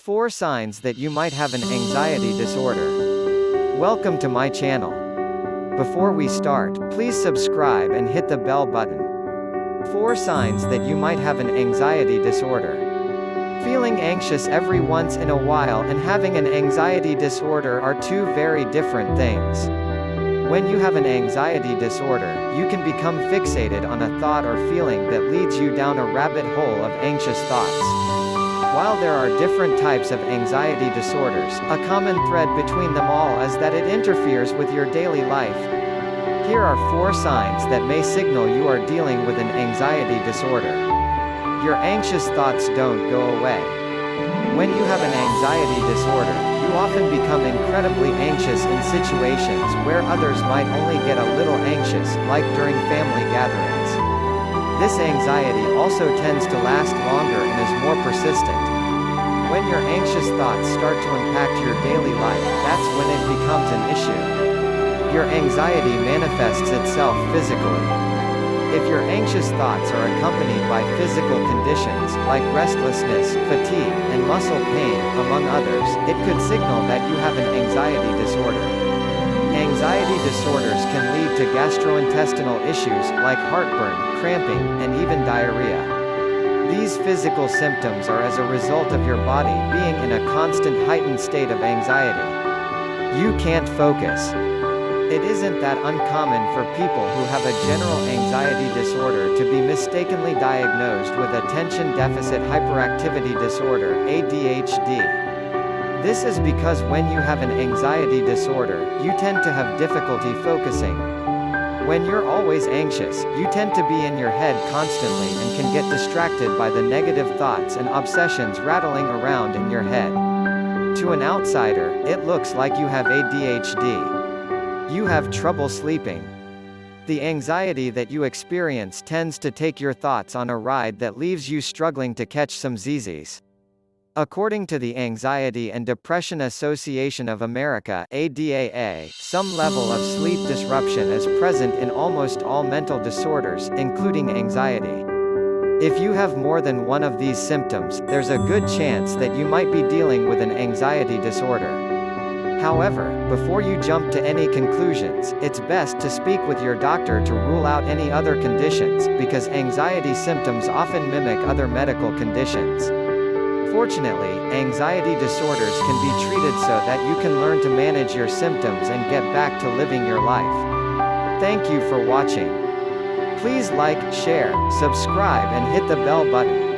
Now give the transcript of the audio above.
4 signs that you might have an anxiety disorder. Welcome to my channel. Before we start, please subscribe and hit the bell button. 4 signs that you might have an anxiety disorder. Feeling anxious every once in a while and having an anxiety disorder are two very different things. When you have an anxiety disorder, you can become fixated on a thought or feeling that leads you down a rabbit hole of anxious thoughts. While there are different types of anxiety disorders, a common thread between them all is that it interferes with your daily life. Here are 4 signs that may signal you are dealing with an anxiety disorder. Your anxious thoughts don't go away. When you have an anxiety disorder, you often become incredibly anxious in situations where others might only get a little anxious, like during family gatherings. This anxiety also tends to last longer and is more persistent. When your anxious thoughts start to impact your daily life, that's when it becomes an issue. Your anxiety manifests itself physically. If your anxious thoughts are accompanied by physical conditions, like restlessness, fatigue, and muscle pain, among others, it could signal that you have an anxiety disorder. Anxiety disorders can lead to gastrointestinal issues, like heartburn, cramping, and even diarrhea. These physical symptoms are as a result of your body being in a constant heightened state of anxiety. You can't focus. It isn't that uncommon for people who have a general anxiety disorder to be mistakenly diagnosed with attention deficit hyperactivity disorder, ADHD. This is because when you have an anxiety disorder, you tend to have difficulty focusing. When you're always anxious, you tend to be in your head constantly and can get distracted by the negative thoughts and obsessions rattling around in your head. To an outsider, it looks like you have ADHD. You have trouble sleeping. The anxiety that you experience tends to take your thoughts on a ride that leaves you struggling to catch some ZZs. According to the Anxiety and Depression Association of America (ADAA), some level of sleep disruption is present in almost all mental disorders, including anxiety. If you have more than one of these symptoms, there's a good chance that you might be dealing with an anxiety disorder. However, before you jump to any conclusions, it's best to speak with your doctor to rule out any other conditions, because anxiety symptoms often mimic other medical conditions. Fortunately, anxiety disorders can be treated so that you can learn to manage your symptoms and get back to living your life. Thank you for watching. Please like, share, subscribe and hit the bell button.